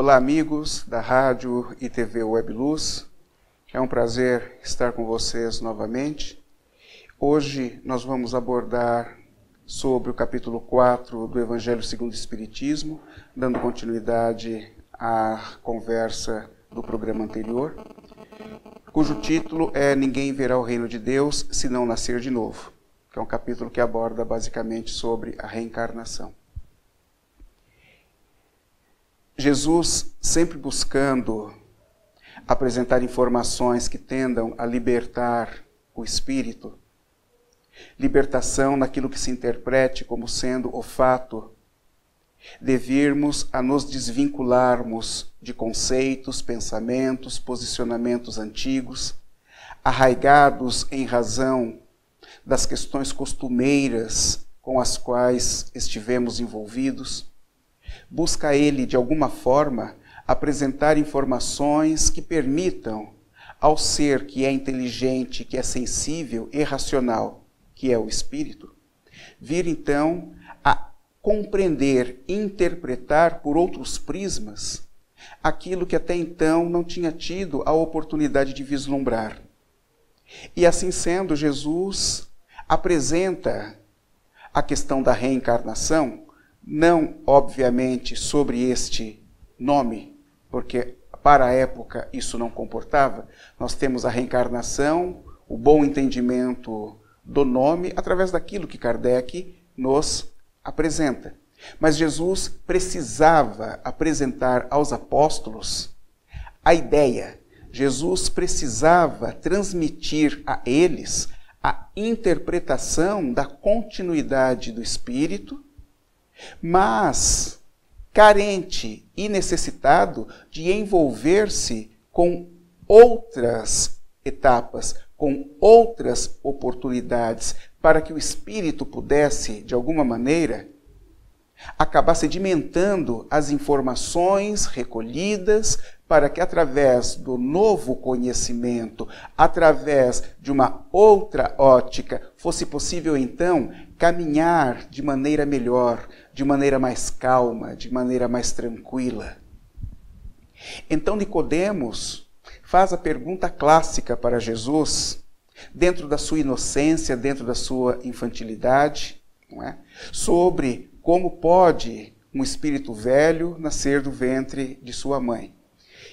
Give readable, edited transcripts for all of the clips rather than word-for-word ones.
Olá, amigos da Rádio e TV Web Luz. É um prazer estar com vocês novamente. Hoje nós vamos abordar sobre o capítulo 4 do Evangelho segundo o Espiritismo, dando continuidade à conversa do programa anterior, cujo título é Ninguém verá o reino de Deus se não nascer de novo, que é um capítulo que aborda basicamente sobre a reencarnação. Jesus, sempre buscando apresentar informações que tendam a libertar o espírito, libertação naquilo que se interprete como sendo o fato de virmos a nos desvincularmos de conceitos, pensamentos, posicionamentos antigos, arraigados em razão das questões costumeiras com as quais estivemos envolvidos. Busca ele, de alguma forma, apresentar informações que permitam ao ser que é inteligente, que é sensível e racional, que é o espírito, vir então a compreender, interpretar por outros prismas aquilo que até então não tinha tido a oportunidade de vislumbrar. E assim sendo, Jesus apresenta a questão da reencarnação, não, obviamente, sobre este nome, porque para a época isso não comportava. Nós temos a reencarnação, o bom entendimento do nome, através daquilo que Kardec nos apresenta. Mas Jesus precisava apresentar aos apóstolos a ideia. Jesus precisava transmitir a eles a interpretação da continuidade do Espírito, mas carente e necessitado de envolver-se com outras etapas, com outras oportunidades, para que o espírito pudesse, de alguma maneira, acabar sedimentando as informações recolhidas, para que através do novo conhecimento, através de uma outra ótica, fosse possível então caminhar de maneira melhor, de maneira mais calma, de maneira mais tranquila. Então Nicodemos faz a pergunta clássica para Jesus, dentro da sua inocência, dentro da sua infantilidade, não é? Sobre como pode um espírito velho nascer do ventre de sua mãe.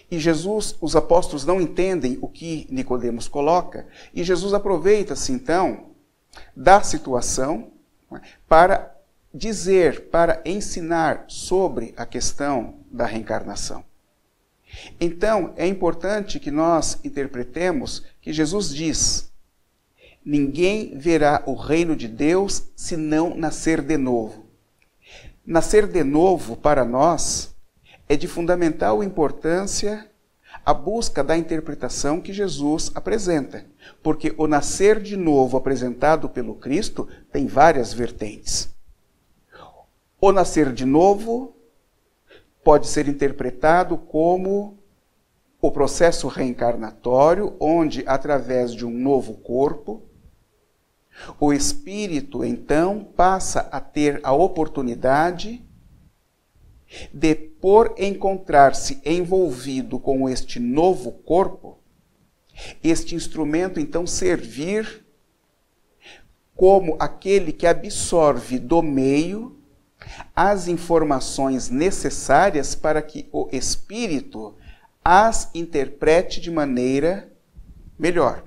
E Jesus, os apóstolos não entendem o que Nicodemos coloca, e Jesus aproveita-se então da situação para dizer, para ensinar sobre a questão da reencarnação. Então, é importante que nós interpretemos que Jesus diz: ninguém verá o reino de Deus se não nascer de novo. Nascer de novo, para nós, é de fundamental importância a busca da interpretação que Jesus apresenta, porque o nascer de novo apresentado pelo Cristo tem várias vertentes. O nascer de novo pode ser interpretado como o processo reencarnatório, onde, através de um novo corpo, o espírito, então, passa a ter a oportunidade de, por encontrar-se envolvido com este novo corpo, este instrumento, então, servir como aquele que absorve do meio as informações necessárias para que o espírito as interprete de maneira melhor.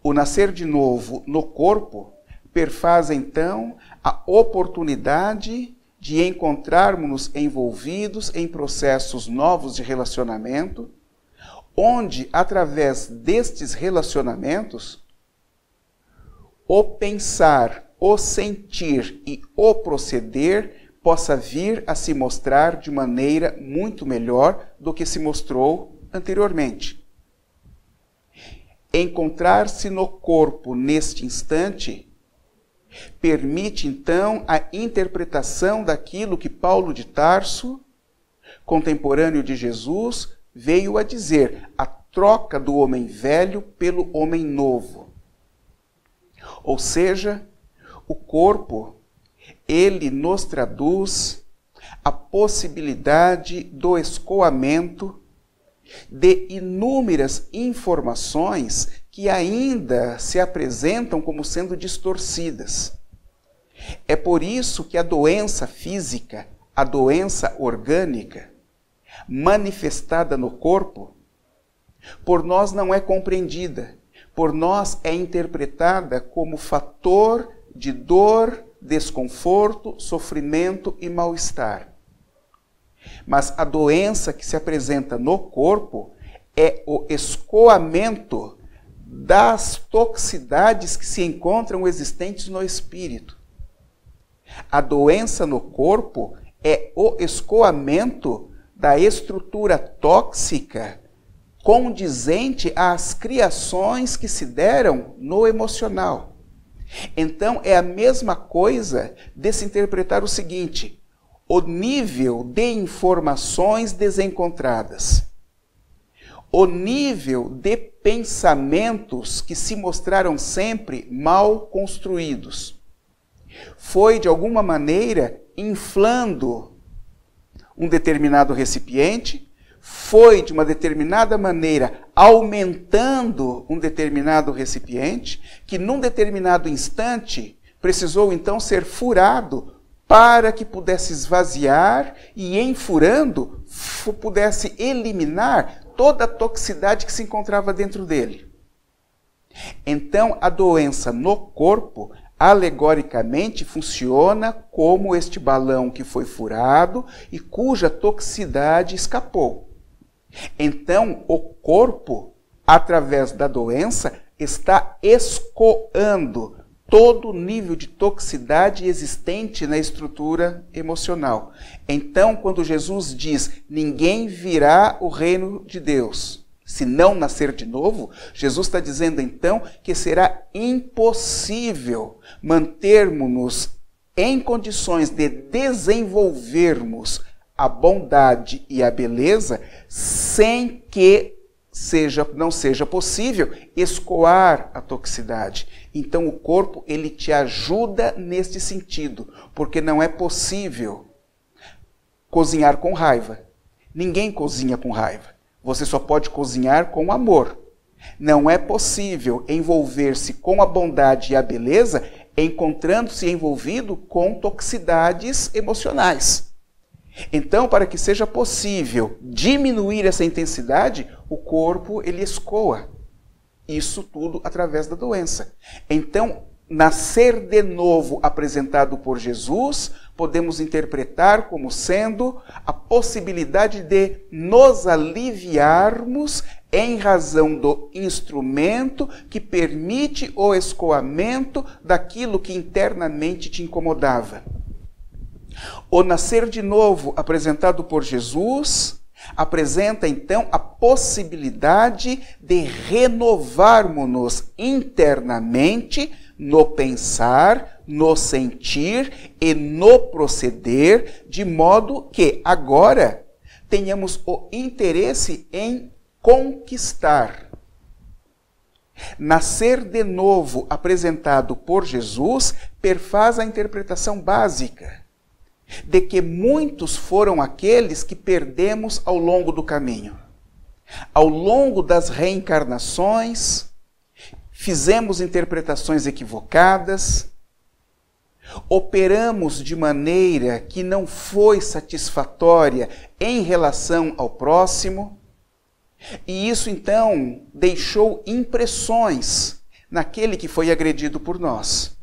O nascer de novo no corpo perfaz, então, a oportunidade de encontrarmos-nos envolvidos em processos novos de relacionamento, onde, através destes relacionamentos, o pensar, o sentir e o proceder possa vir a se mostrar de maneira muito melhor do que se mostrou anteriormente. Encontrar-se no corpo neste instante permite, então, a interpretação daquilo que Paulo de Tarso, contemporâneo de Jesus, veio a dizer: a troca do homem velho pelo homem novo. Ou seja, o corpo, ele nos traduz a possibilidade do escoamento de inúmeras informações que ainda se apresentam como sendo distorcidas. É por isso que a doença física, a doença orgânica, manifestada no corpo, por nós não é compreendida, por nós é interpretada como fator de dor, desconforto, sofrimento e mal-estar. Mas a doença que se apresenta no corpo é o escoamento das toxicidades que se encontram existentes no espírito. A doença no corpo é o escoamento da estrutura tóxica condizente às criações que se deram no emocional. Então, é a mesma coisa de se interpretar o seguinte: o nível de informações desencontradas, o nível de pensamentos que se mostraram sempre mal construídos, foi, de alguma maneira, inflando um determinado recipiente, foi, de uma determinada maneira, aumentando um determinado recipiente, que num determinado instante precisou então ser furado para que pudesse esvaziar e, em furando, pudesse eliminar toda a toxicidade que se encontrava dentro dele. Então, a doença no corpo, alegoricamente, funciona como este balão que foi furado e cuja toxicidade escapou. Então, o corpo, através da doença, está escoando todo o nível de toxicidade existente na estrutura emocional. Então, quando Jesus diz, ninguém virá o reino de Deus se não nascer de novo, Jesus está dizendo então que será impossível mantermos-nos em condições de desenvolvermos a bondade e a beleza sem que não seja possível escoar a toxicidade. Então o corpo, ele te ajuda neste sentido, porque não é possível cozinhar com raiva. Ninguém cozinha com raiva. Você só pode cozinhar com amor. Não é possível envolver-se com a bondade e a beleza encontrando-se envolvido com toxicidades emocionais. Então, para que seja possível diminuir essa intensidade, o corpo, ele escoa. Isso tudo através da doença. Então, nascer de novo apresentado por Jesus, podemos interpretar como sendo a possibilidade de nos aliviarmos em razão do instrumento que permite o escoamento daquilo que internamente te incomodava. O nascer de novo apresentado por Jesus apresenta então a possibilidade de renovarmos-nos internamente no pensar, no sentir e no proceder, de modo que agora tenhamos o interesse em conquistar. Nascer de novo apresentado por Jesus perfaz a interpretação básica de que muitos foram aqueles que perdemos ao longo do caminho. Ao longo das reencarnações, fizemos interpretações equivocadas, operamos de maneira que não foi satisfatória em relação ao próximo, e isso então deixou impressões naquele que foi agredido por nós.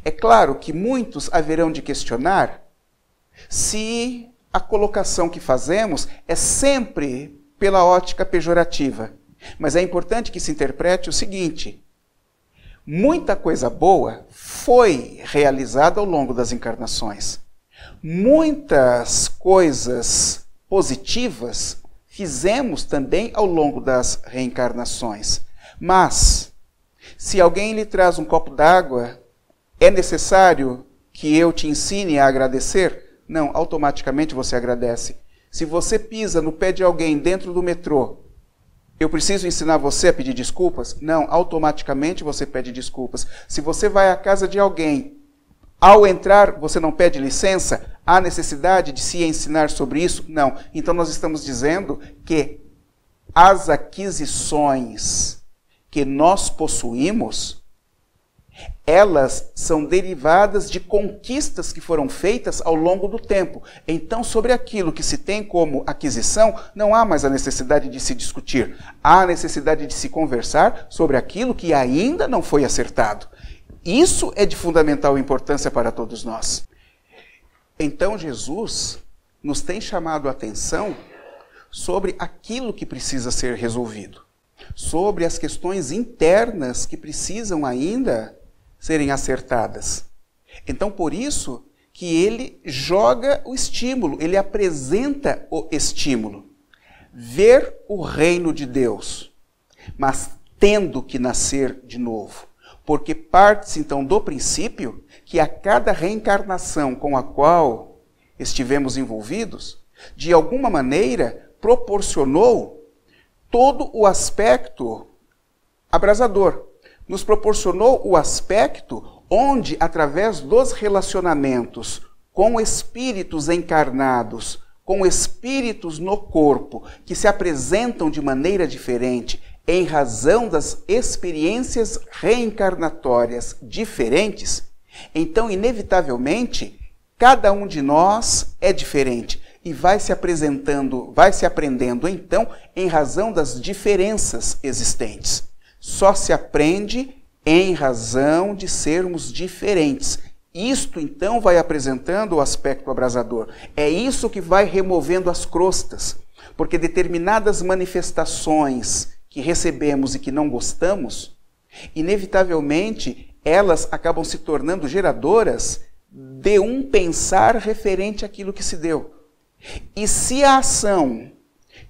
É claro que muitos haverão de questionar se a colocação que fazemos é sempre pela ótica pejorativa. Mas é importante que se interprete o seguinte: muita coisa boa foi realizada ao longo das encarnações. Muitas coisas positivas fizemos também ao longo das reencarnações. Mas, se alguém lhe traz um copo d'água, é necessário que eu te ensine a agradecer? Não, automaticamente você agradece. Se você pisa no pé de alguém dentro do metrô, eu preciso ensinar você a pedir desculpas? Não, automaticamente você pede desculpas. Se você vai à casa de alguém Ao entrar, você não pede licença? Há necessidade de se ensinar sobre isso? Não. Então nós estamos dizendo que as aquisições que nós possuímos, elas são derivadas de conquistas que foram feitas ao longo do tempo. Então, sobre aquilo que se tem como aquisição, não há mais a necessidade de se discutir. Há a necessidade de se conversar sobre aquilo que ainda não foi acertado. Isso é de fundamental importância para todos nós. Então, Jesus nos tem chamado a atenção sobre aquilo que precisa ser resolvido, sobre as questões internas que precisam ainda serem acertadas. Então, por isso que ele joga o estímulo, ele apresenta o estímulo. Ver o reino de Deus, mas tendo que nascer de novo. Porque parte-se então do princípio que a cada reencarnação com a qual estivemos envolvidos, de alguma maneira proporcionou todo o aspecto abrasador. Nos proporcionou o aspecto onde, através dos relacionamentos com espíritos encarnados, com espíritos no corpo, que se apresentam de maneira diferente, em razão das experiências reencarnatórias diferentes, então, inevitavelmente, cada um de nós é diferente e vai se apresentando, vai se aprendendo, então, em razão das diferenças existentes. Só se aprende em razão de sermos diferentes. Isto, então, vai apresentando o aspecto abrasador. É isso que vai removendo as crostas, porque determinadas manifestações que recebemos e que não gostamos, inevitavelmente, elas acabam se tornando geradoras de um pensar referente àquilo que se deu. E se a ação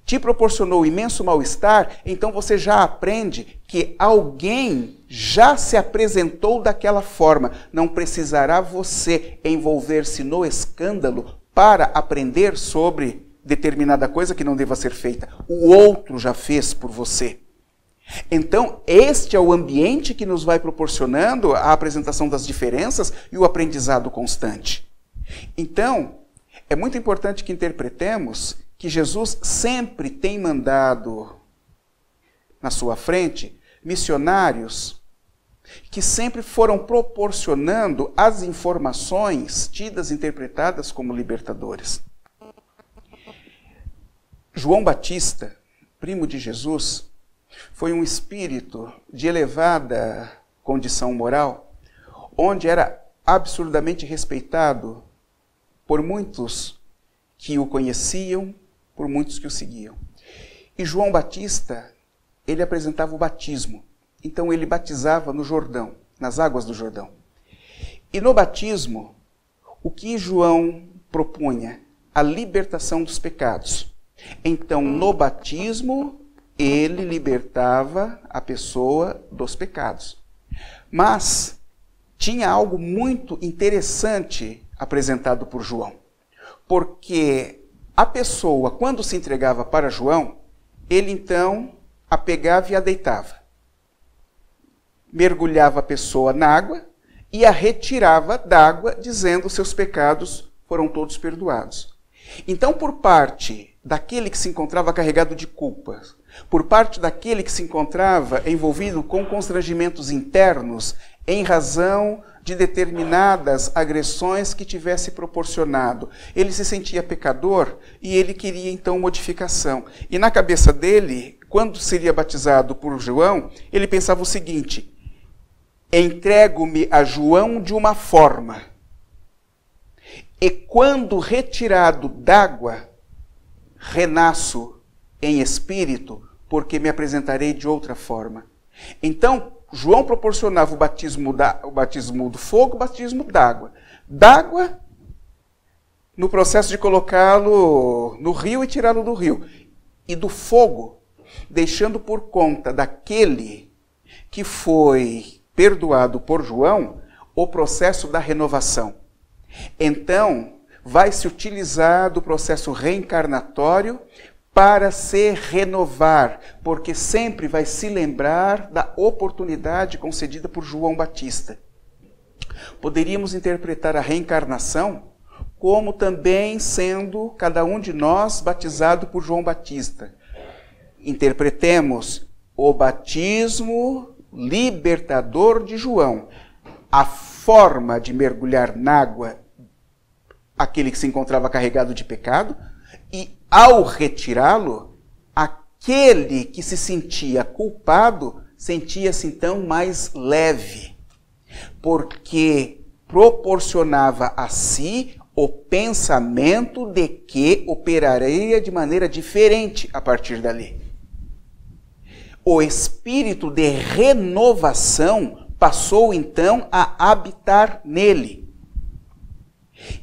te proporcionou imenso mal-estar, então você já aprende que alguém já se apresentou daquela forma. Não precisará você envolver-se no escândalo para aprender sobre determinada coisa que não deva ser feita. O outro já fez por você. Então, este é o ambiente que nos vai proporcionando a apresentação das diferenças e o aprendizado constante. Então, é muito importante que interpretemos que Jesus sempre tem mandado na sua frente missionários que sempre foram proporcionando as informações tidas, interpretadas como libertadores. João Batista, primo de Jesus, foi um espírito de elevada condição moral, onde era absurdamente respeitado por muitos que o conheciam, por muitos que o seguiam. E João Batista, ele apresentava o batismo. Então ele batizava no Jordão, nas águas do Jordão. E no batismo, o que João propunha? A libertação dos pecados. Então, no batismo, ele libertava a pessoa dos pecados. Mas tinha algo muito interessante apresentado por João. Porque a pessoa, quando se entregava para João, ele então a pegava e a deitava. Mergulhava a pessoa na água e a retirava da água, dizendo: seus pecados foram todos perdoados. Então, por parte daquele que se encontrava carregado de culpas, por parte daquele que se encontrava envolvido com constrangimentos internos, em razão de determinadas agressões que tivesse proporcionado, ele se sentia pecador e ele queria então modificação. E na cabeça dele, quando seria batizado por João, ele pensava o seguinte: entrego-me a João de uma forma, e quando retirado d'água, renasço em espírito, porque me apresentarei de outra forma. Então, João proporcionava o batismo do fogo, o batismo d'água. D'água, no processo de colocá-lo no rio e tirá-lo do rio. E do fogo, deixando por conta daquele que foi perdoado por João, o processo da renovação. Então, vai se utilizar do processo reencarnatório para se renovar, porque sempre vai se lembrar da oportunidade concedida por João Batista. Poderíamos interpretar a reencarnação como também sendo cada um de nós batizado por João Batista. Interpretemos o batismo libertador de João, a forma de mergulhar na água aquele que se encontrava carregado de pecado, e ao retirá-lo, aquele que se sentia culpado sentia-se então mais leve, porque proporcionava a si o pensamento de que operaria de maneira diferente a partir dali. O espírito de renovação passou então a habitar nele.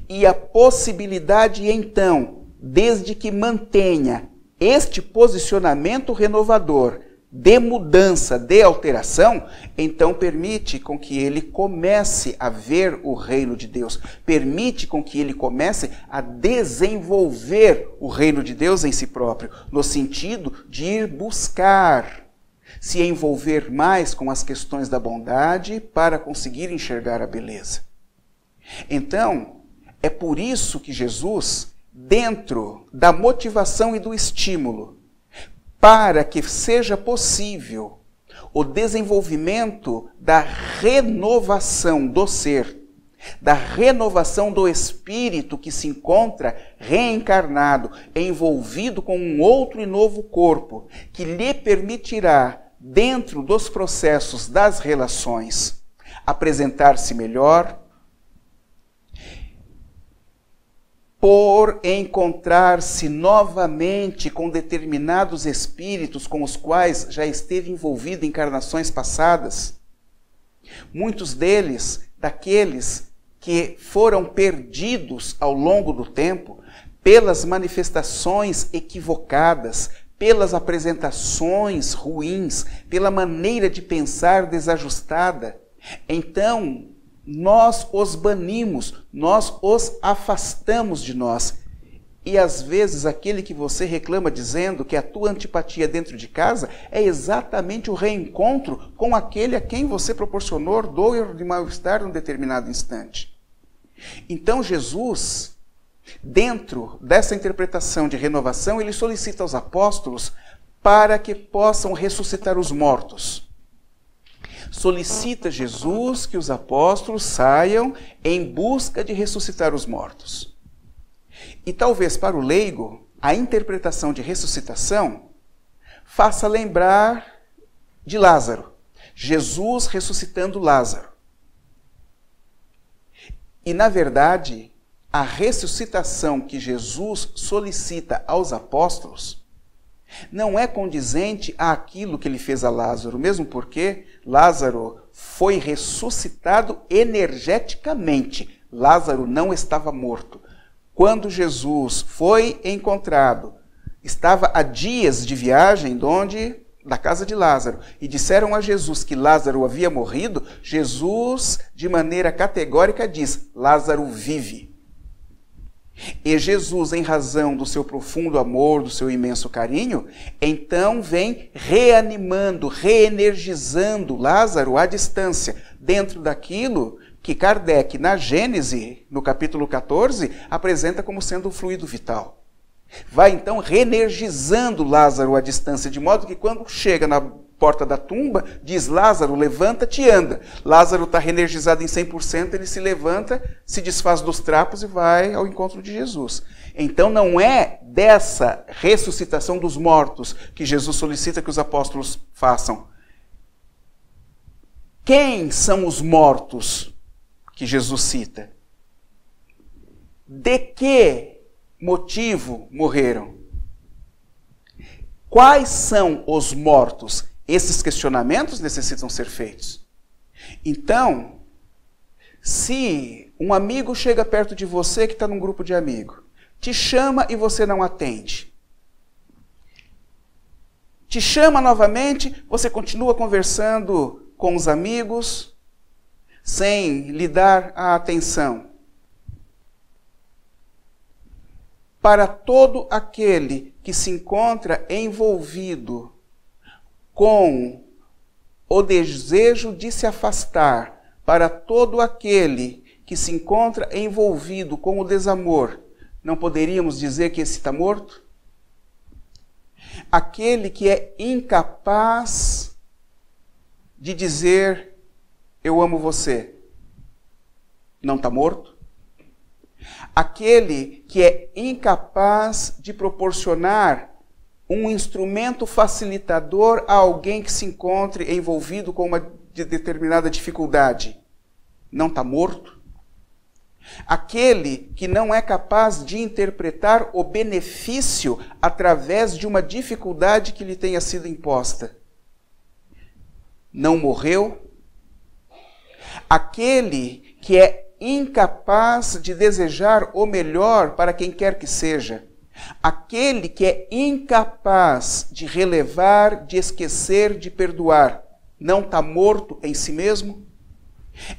E a possibilidade então, desde que mantenha este posicionamento renovador de mudança, de alteração, então permite com que ele comece a ver o reino de Deus, permite com que ele comece a desenvolver o reino de Deus em si próprio, no sentido de ir buscar se envolver mais com as questões da bondade para conseguir enxergar a beleza. Então, é por isso que Jesus, dentro da motivação e do estímulo, para que seja possível o desenvolvimento da renovação do ser, da renovação do espírito que se encontra reencarnado, envolvido com um outro e novo corpo, que lhe permitirá, dentro dos processos das relações, apresentar-se melhor, por encontrar-se novamente com determinados espíritos com os quais já esteve envolvido em encarnações passadas. Muitos deles, daqueles que foram perdidos ao longo do tempo pelas manifestações equivocadas, pelas apresentações ruins, pela maneira de pensar desajustada. Então, nós os banimos, nós os afastamos de nós. E às vezes aquele que você reclama dizendo que a tua antipatia dentro de casa é exatamente o reencontro com aquele a quem você proporcionou dor de mal-estar num determinado instante. Então Jesus, dentro dessa interpretação de renovação, ele solicita aos apóstolos para que possam ressuscitar os mortos. Solicita Jesus que os apóstolos saiam em busca de ressuscitar os mortos. E talvez para o leigo, a interpretação de ressuscitação faça lembrar de Lázaro. Jesus ressuscitando Lázaro. E, na verdade, a ressuscitação que Jesus solicita aos apóstolos não é condizente àquilo que ele fez a Lázaro, mesmo porque Lázaro foi ressuscitado energeticamente. Lázaro não estava morto. Quando Jesus foi encontrado, estava a dias de viagem da casa de Lázaro, e disseram a Jesus que Lázaro havia morrido. Jesus, de maneira categórica, diz: Lázaro vive. E Jesus, em razão do seu profundo amor, do seu imenso carinho, então vem reanimando, reenergizando Lázaro à distância, dentro daquilo que Kardec, na Gênese, no capítulo 14, apresenta como sendo o fluido vital. Vai então reenergizando Lázaro à distância, de modo que quando chega na porta da tumba, diz: Lázaro, levanta-te e anda. Lázaro está reenergizado em 100%, ele se levanta, se desfaz dos trapos e vai ao encontro de Jesus. Então não é dessa ressuscitação dos mortos que Jesus solicita que os apóstolos façam. Quem são os mortos que Jesus cita? De que motivo morreram? Quais são os mortos? Esses questionamentos necessitam ser feitos. Então, se um amigo chega perto de você que está num grupo de amigos, te chama e você não atende, te chama novamente, você continua conversando com os amigos, sem lhe dar a atenção. Para todo aquele que se encontra envolvido com o desejo de se afastar para todo aquele que se encontra envolvido com o desamor, não poderíamos dizer que esse está morto? Aquele que é incapaz de dizer, eu amo você, não está morto? Aquele que é incapaz de proporcionar um instrumento facilitador a alguém que se encontre envolvido com uma determinada dificuldade, não está morto? Aquele que não é capaz de interpretar o benefício através de uma dificuldade que lhe tenha sido imposta, não morreu? Aquele que é incapaz de desejar o melhor para quem quer que seja, aquele que é incapaz de relevar, de esquecer, de perdoar, não está morto em si mesmo?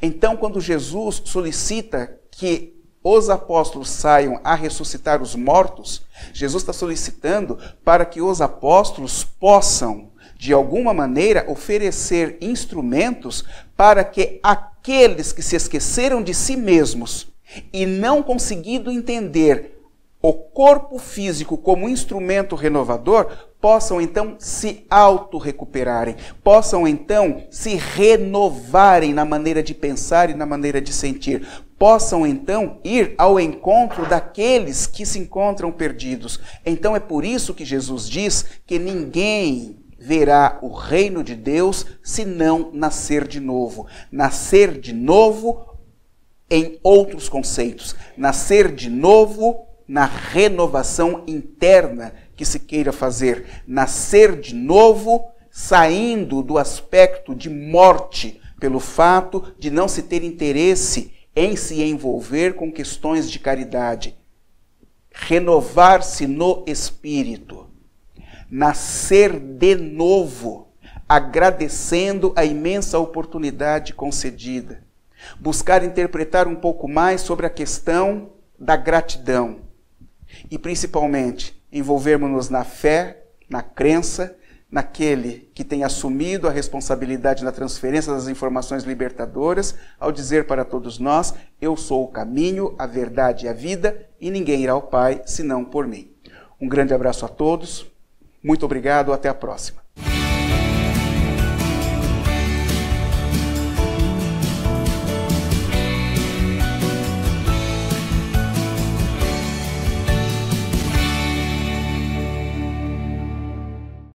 Então, quando Jesus solicita que os apóstolos saiam a ressuscitar os mortos, Jesus está solicitando para que os apóstolos possam, de alguma maneira, oferecer instrumentos para que aqueles que se esqueceram de si mesmos e não conseguindo entender o corpo físico como instrumento renovador, possam então se auto-recuperarem, possam então se renovarem na maneira de pensar e na maneira de sentir, possam então ir ao encontro daqueles que se encontram perdidos. Então é por isso que Jesus diz que ninguém verá o reino de Deus se não nascer de novo. Nascer de novo em outros conceitos, nascer de novo na renovação interna que se queira fazer, nascer de novo saindo do aspecto de morte pelo fato de não se ter interesse em se envolver com questões de caridade, renovar-se no espírito, nascer de novo, agradecendo a imensa oportunidade concedida, buscar interpretar um pouco mais sobre a questão da gratidão e principalmente envolvermos-nos na fé, na crença, naquele que tem assumido a responsabilidade na transferência das informações libertadoras, ao dizer para todos nós, eu sou o caminho, a verdade e a vida, e ninguém irá ao Pai senão por mim. Um grande abraço a todos, muito obrigado, até a próxima.